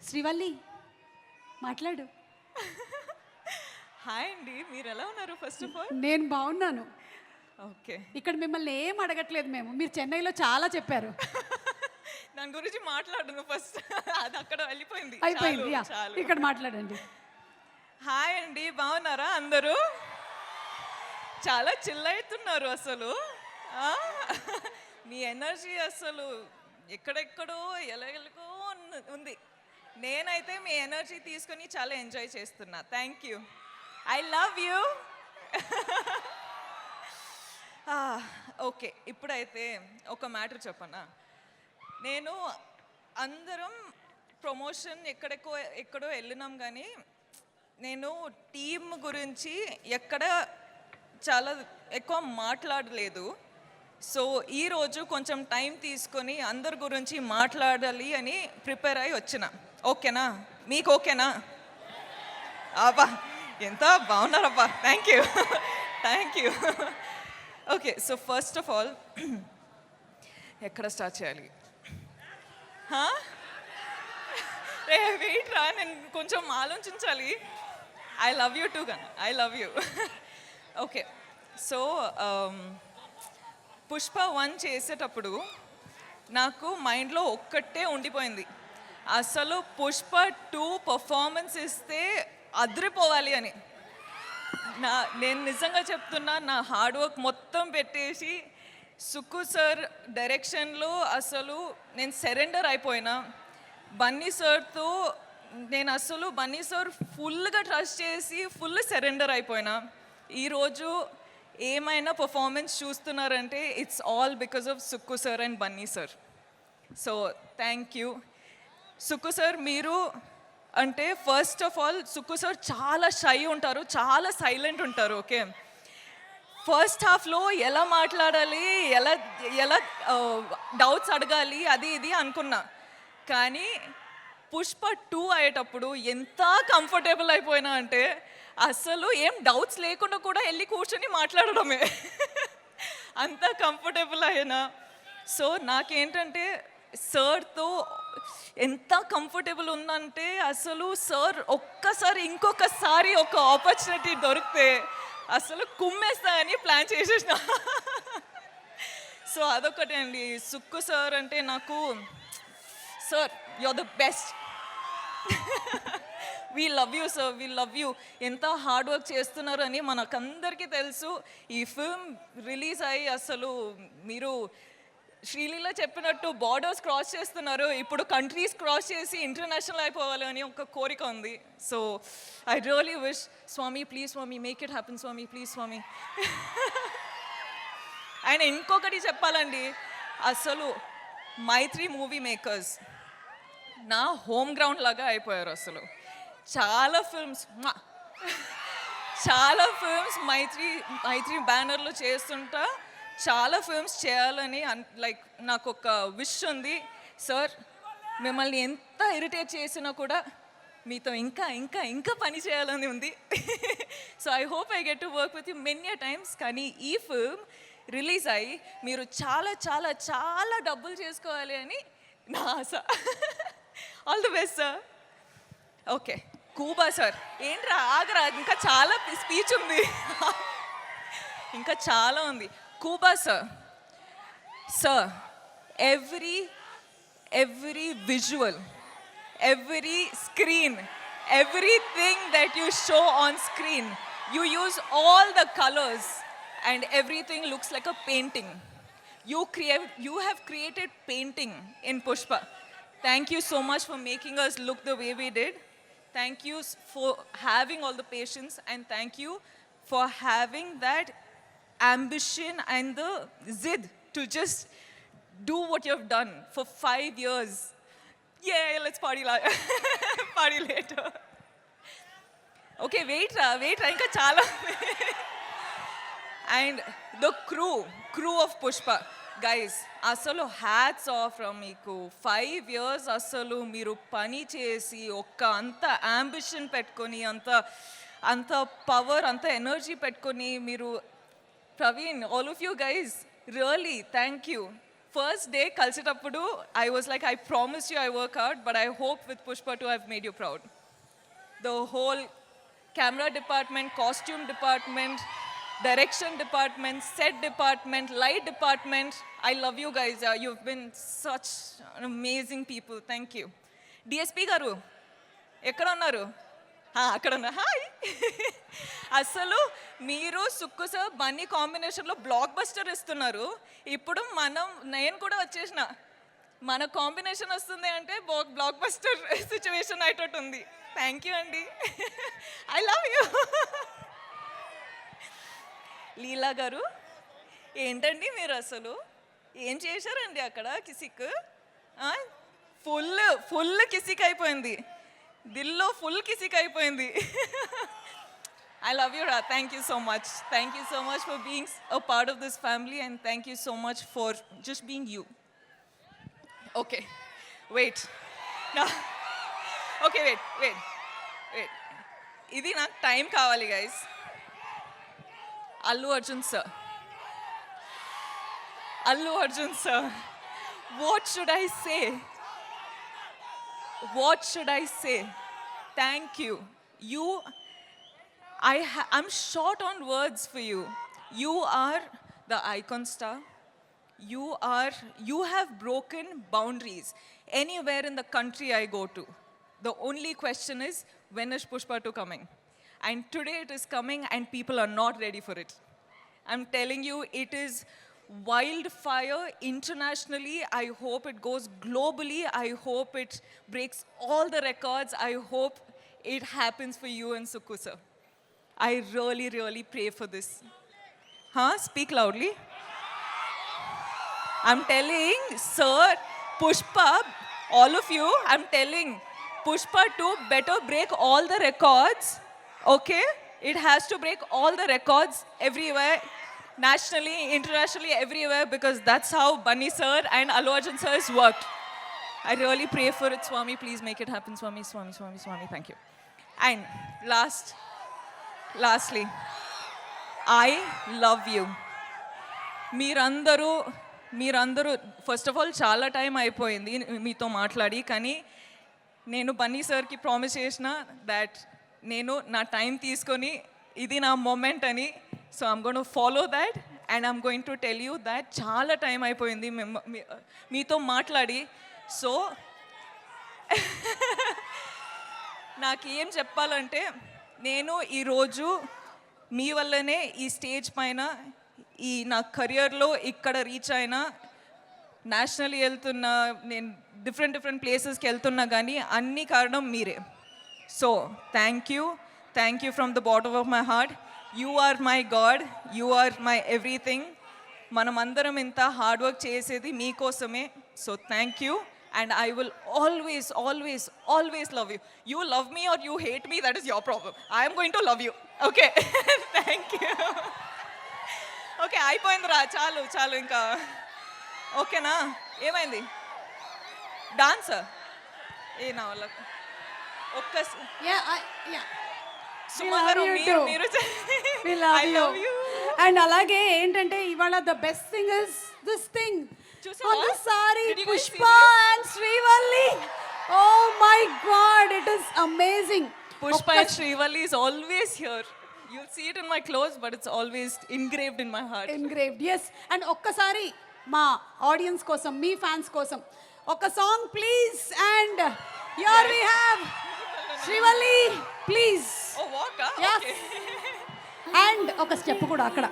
శ్రీవల్లి మాట్లాడు. హాయ్ అండి, మీరు ఎలా ఉన్నారు? ఫస్ట్ ఆఫ్ ఆల్ నేను బాగున్నాను. ఓకే, ఇక్కడ మిమ్మల్ని ఏం అడగట్లేదు మేము. మీరు చెన్నైలో చాలా చెప్పారు. దాని గురించి మాట్లాడను ఫస్ట్. అది అక్కడ వెళ్ళిపోయింది, అయిపోయింది. చాలు, యా, చాలు. ఇక్కడ మాట్లాడండి. హాయ్ అండి, బాగున్నారా అందరూ? చాలా చిల్ అవుతున్నారు అసలు. ఆ? మీ ఎనర్జీ అసలు ఎక్కడెక్కడో ఎలాగెలగో ఉంది. నేనైతే మీ ఎనర్జీ తీసుకొని చాలా ఎంజాయ్ చేస్తున్నా. Thank you, I love you. Okay, ఇప్పుడైతే ఒక మ్యాటర్ చెప్పనా. నేను అందరం ప్రమోషన్ ఎక్కడో వెళ్ళినాం, కానీ నేను టీమ్ గురించి ఎక్కడ చాలా ఎక్కువ మాట్లాడలేదు. సో ఈరోజు కొంచెం టైం తీసుకొని అందరి గురించి మాట్లాడాలి అని ప్రిపేర్ అయ్యి వచ్చిన. ఓకేనా? మీకు ఓకేనా? అబ్బా, ఎంత బాగున్నారబ్బా. Thank you, thank you. Okay, so first of all ఎక్కడ స్టార్ట్ చేయాలి? రే వెయిట్ రా, నేను కొంచెం ఆలోచించాలి. ఐ లవ్ యూ టూ కన్నా, I love you. Okay, so Pushpa 1 చేసేటప్పుడు నాకు మైండ్లో ఒక్కటే ఉండిపోయింది, అసలు పుష్ప 2 పర్ఫార్మెన్స్ ఇస్తే అదిరిపోవాలి అని. నేను నిజంగా చెప్తున్నా, నా హార్డ్ వర్క్ మొత్తం పెట్టేసి సుక్కు సార్ డైరెక్షన్లో అసలు నేను సరెండర్ అయిపోయినా. బన్నీ సార్తో నేను అసలు బన్నీ సార్ ఫుల్గా ట్రస్ట్ చేసి ఫుల్ సరెండర్ అయిపోయినా. ఈరోజు ఏమైనా పర్ఫార్మెన్స్ చూస్తున్నారంటే it's all because of Sukku sir and Bunny sir. So thank you Sukku sir. మీరు అంటే first of all Sukku sir చాలా షై ఉంటారు, చాలా సైలెంట్ ఉంటారు. ఓకే, ఫస్ట్ హాఫ్లో ఎలా మాట్లాడాలి, ఎలా ఎలా డౌట్స్ అడగాలి, అది ఇది అనుకున్నా. కానీ పుష్ప 2 అయ్యేటప్పుడు ఎంత కంఫర్టబుల్ అయిపోయినా అంటే అసలు ఏం డౌట్స్ లేకుండా కూడా వెళ్ళి కూర్చొని మాట్లాడడమే. అంత కంఫర్టబుల్ అయినా. సో నాకేంటంటే సార్తో ఎంత కంఫర్టబుల్ ఉందంటే అసలు సార్ ఒక్కసారి ఇంకొకసారి ఒక ఆపర్చునిటీ దొరికితే అసలు కుమ్మేస్తా అని ప్లాన్ చేసేసిన. సో అదొకటే అండి. సుక్కు సార్ అంటే నాకు, sir you are the best. We love you sir, we love you. ఎంత హార్డ్ వర్క్ చేస్తున్నారు అని మనకందరికీ తెలుసు. ఈ ఫిల్మ్ రిలీజ్ అయ్యి అసలు మీరు శ్రీలీల చెప్పినట్టు బార్డర్స్ క్రాస్ చేస్తున్నారు. ఇప్పుడు కంట్రీస్ క్రాస్ చేసి ఇంటర్నేషనల్ అయిపోవాలి అని ఒక కోరిక ఉంది. సో ఐ రియలీ విష్, స్వామి ప్లీజ్ స్వామి, మేక్ ఇట్ హ్యాపెన్ స్వామి, ప్లీజ్ స్వామి. ఆయన ఇంకొకటి చెప్పాలండి, అసలు మైత్రి మూవీ మేకర్స్ నా హోమ్ గ్రౌండ్ లాగా అయిపోయారు. అసలు చాలా ఫిల్మ్స్ మైత్రి బ్యానర్లో చేస్తుంటా. చాలా ఫిల్మ్స్ చేయాలని లైక్ నాకు ఒక విష్ ఉంది. సార్ మిమ్మల్ని ఎంత ఇరిటేట్ చేసినా కూడా మీతో ఇంకా ఇంకా ఇంకా పని చేయాలని ఉంది. So I hope I get to work with you many times. కానీ ఈ ఫిల్మ్ రిలీజ్ అయ్యి మీరు చాలా చాలా చాలా డబ్బులు చేసుకోవాలి అని నా ఆశ. All the best sir. Okay, Kuba sir. ఏంట్రా ఆగరా, ఇంకా చాలా స్పీచ్ ఉంది, ఇంకా చాలా ఉంది. Kuba sir, sir every visual, every screen, everything that you show on screen, you use all the colors and everything looks like a painting. You have created painting in Pushpa. Thank you so much for making us look the way we did. Thank you for having all the patience, and thank you for having that ambition and the zid to just do what you have done for 5 years. Yeah, let's party party later. Okay, wait ra, ఇంకా చాలా. And the crew of Pushpa, guys, అసలు hats off from మీకు. 5 years అసలు మీరు పని చేసి అంత ambition పెట్టుకొని అంత పవర్ అంత ఎనర్జీ పెట్టుకొని మీరు, Praveen, all of you guys, really thank you first day కలిసేటప్పుడు I was like I promise you I work out but I hope with Pushpa to have made you proud. The whole camera department, costume department, direction department, set department, light department. I love you guys. You've been such amazing people. Thank you. DSP garu ఎక్కడ ఉన్నారు? అక్కడ ఉన్నా. Hi. అసలు మీరు Sukku sir Bunny కాంబినేషన్లో block buster ఇస్తున్నారు. ఇప్పుడు నేను కూడా వచ్చేసిన మన కాంబినేషన్ వస్తుంది అంటే బ్లాక్ బస్టర్ సిచ్యువేషన్ అయ్యేటట్టు ఉంది. థ్యాంక్ యూ అండి. I love you. లీలా గారు ఏంటండి మీరు అసలు ఏం చేశారండి అక్కడ? కిసిక్ ఫుల్ కిసిక్ అయిపోయింది. దిల్లో ఫుల్ కిసిక్ అయిపోయింది. ఐ లవ్ యూ రా. Thank you so much. Thank you so much for being a part of this family and thank you so much for just being you. Okay wait. Okay wait. ఇది నాకు time కావాలి guys. Allu Arjun sir what should I say? Thank you. I'm short on words for you. You are the icon star. You have broken boundaries anywhere in the country I go to. The only question is, when is Pushpa 2 coming? And today it is coming and people are not ready for it. I'm telling you, it is wildfire internationally. I hope it goes globally. I hope it breaks all the records. I hope it happens for you and Sukku sir. I really, really pray for this. Speak loudly. I'm telling, sir, Pushpa, all of you, I'm telling, Pushpa 2 better break all the records, okay? It has to break all the records everywhere, nationally, internationally, everywhere, because that's how Bunny sir and Allu Arjun sir has worked. I really pray for it, Swami. Please make it happen, Swami. Thank you. And lastly, I love you. మీరందరూ first of all చాలా time అయిపోయింది మీతో మాట్లాడి, కానీ నేను బన్నీ సార్కి promise చేసిన that నేను నా టైం తీసుకొని ఇది నా మూమెంట్ అని. So I'm going to follow that and I'm going to tell you that చాలా టైం అయిపోయింది మీతో మాట్లాడి. సో నాకు ఏం చెప్పాలంటే, నేను ఈరోజు మీ వల్లనే ఈ స్టేజ్ పైన ఈ నా కెరియర్లో ఇక్కడ రీచ్ అయినా, నేషనల్ వెళ్తున్నా, నేను డిఫరెంట్ ప్లేసెస్కి వెళ్తున్నా, కానీ అన్ని కారణం మీరే. So thank you from the bottom of my heart. You are my god, you are my everything. మనమందరం ఇంత హార్డ్ వర్క్ చేసేది మీకోసమే. So thank you. And I will always love you. You love me or you hate me, that is your problem. I am going to love you. Okay. Thank you. Okay, అయిపోయిందిరా, చాలు ఇంకా. ఓకేనా? ఏమైంది? Dance నా వల్ల and అలాగే ఏంటంటే ఇవాళ the best thing is this thing on the sari, Pushpa and Srivalli. Oh my God, it is amazing. Pushpa and Srivalli is always here. You'll see it in my clothes, but it's always engraved in my heart. Engraved, yes. And ఒక్కసారి మా audience కోసం, మీ fans కోసం ఒక song please. And here we have Srivalli, please. Oh, walk, yes. Okay. And ఒక step కూడా అక్కడ